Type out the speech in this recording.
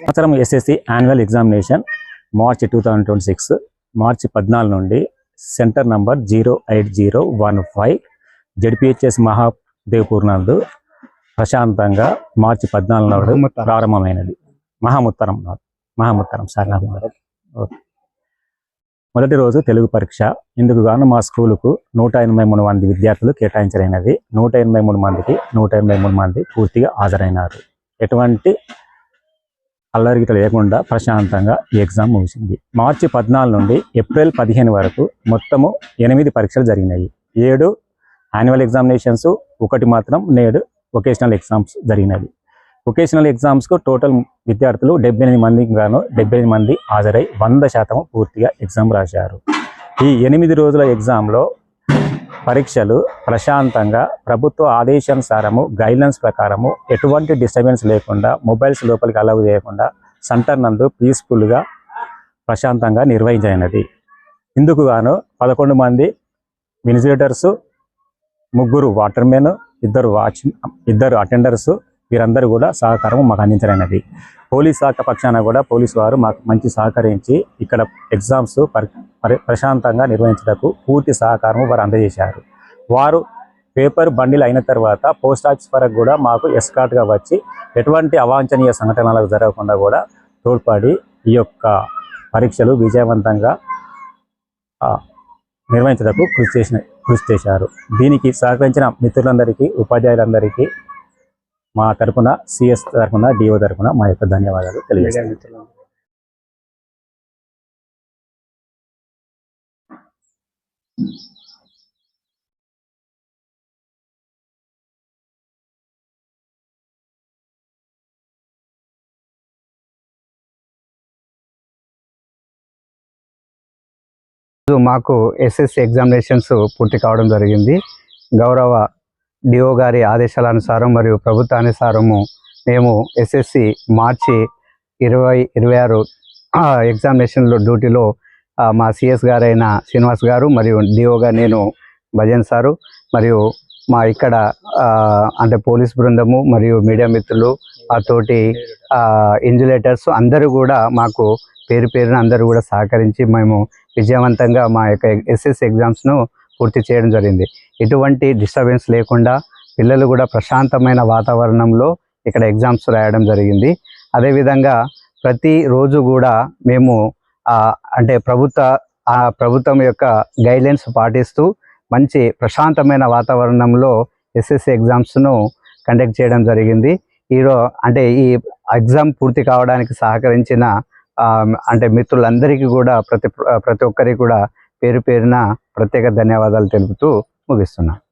సంవత్సరం SSC annual examination మార్చి 2026 మార్చి 14 నుండి centre number 08015 ZPHS Mahadevpur నందు ప్రశాంతంగా మార్చి 14 నాడు ప్రారంభమైనది. మహాముత్తరం సార్. మొదటి రోజు తెలుగు పరీక్ష. ఇందుకు గాను మా స్కూలుకు 183 మంది విద్యార్థులు కేటాయించరైనది. 183 మందికి 183 మంది పూర్తిగా హాజరైనారు. ఎటువంటి అల్లరిగిట లేకుండా ప్రశాంతంగా ఈ ఎగ్జామ్ ముగిసింది. మార్చి 14 నుండి ఏప్రిల్ 15 వరకు మొత్తము 8 పరీక్షలు జరిగినాయి. 7 యాన్యువల్ ఎగ్జామినేషన్స్, 1 మాత్రం నేడు వొకేషనల్ ఎగ్జామ్స్ జరిగినవి. వొకేషనల్ ఎగ్జామ్స్కు టోటల్ విద్యార్థులు 78 మందికి గాను 78 మంది హాజరై 100% పూర్తిగా ఎగ్జామ్ రాశారు. ఈ 8 రోజుల ఎగ్జామ్లో పరీక్షలు ప్రశాంతంగా ప్రభుత్వ ఆదేశానుసారము గైడ్లైన్స్ ప్రకారము ఎటువంటి డిస్టర్బెన్స్ లేకుండా మొబైల్స్ లోపలికి అలౌ చేయకుండా సెంటర్ నందు పీస్ఫుల్గా ప్రశాంతంగా నిర్వహించినది. ఇందుకు గాను 11 మంది ఇన్విజిలేటర్సు, 3 వాటర్మెన్, 2 అటెండర్స్ వీరందరూ కూడా సహకారం మాకు అందించరైనది. పోలీస్ శాఖ పక్షాన కూడా పోలీసు వారు మాకు మంచి సహకరించి ఇక్కడ ఎగ్జామ్స్ ప్రశాంతంగా నిర్వహించడానికి పూర్తి సహకారం వారు అందజేశారు. వారు పేపర్ బండిల్ అయిన తర్వాత పోస్ట్ ఆఫీస్ వరకు కూడా మాకు ఎస్కార్ట్గా వచ్చి ఎటువంటి అవాంఛనీయ సంఘటనలకు జరగకుండా కూడా తోడ్పడి ఈ యొక్క పరీక్షలు విజయవంతంగా నిర్వహించడానికి కృషి చేశారు. దీనికి సహకరించిన మిత్రులందరికీ, ఉపాధ్యాయులందరికీ మా తరఫున, సిఎస్ తరఫున, డిఓ తరఫున మా యొక్క ధన్యవాదాలు తెలియజేస్తున్నాను. మాకు ఎస్ఎస్సి ఎగ్జామినేషన్స్ పూర్తి కావడం జరిగింది. గౌరవ డిఓ గారి ఆదేశాలనుసారం మరియు ప్రభుత్వానుసారము మేము ఎస్ఎస్సి మార్చి 2026 ఎగ్జామినేషన్లో డ్యూటీలో మా సిఎస్ గారైన శ్రీనివాస్ గారు మరియు డిఓగా నేను భజన్ సారు మరియు మా ఇక్కడ అంటే పోలీస్ బృందము మరియు మీడియా మిత్రులు, ఆ తోటి ఇన్సులేటర్స్ అందరూ కూడా మాకు పేరున అందరూ కూడా సహకరించి మేము విజయవంతంగా మా యొక్క ఎస్ఎస్సి ఎగ్జామ్స్ను పూర్తి చేయడం జరిగింది. ఎటువంటి డిస్టర్బెన్స్ లేకుండా పిల్లలు కూడా ప్రశాంతమైన వాతావరణంలో ఇక్కడ ఎగ్జామ్స్ రాయడం జరిగింది. అదేవిధంగా ప్రతిరోజు కూడా మేము అంటే ప్రభుత్వం యొక్క గైడ్లైన్స్ పాటిస్తూ మంచి ప్రశాంతమైన వాతావరణంలో ఎస్ఎస్సి ఎగ్జామ్స్ను కండక్ట్ చేయడం జరిగింది. అంటే ఈ ఎగ్జామ్ పూర్తి కావడానికి సహకరించిన అంటే మిత్రులందరికీ కూడా ప్రతి ఒక్కరికి కూడా పేరున ప్రత్యేక ధన్యవాదాలు తెలుపుతూ ముగిస్తున్నాను.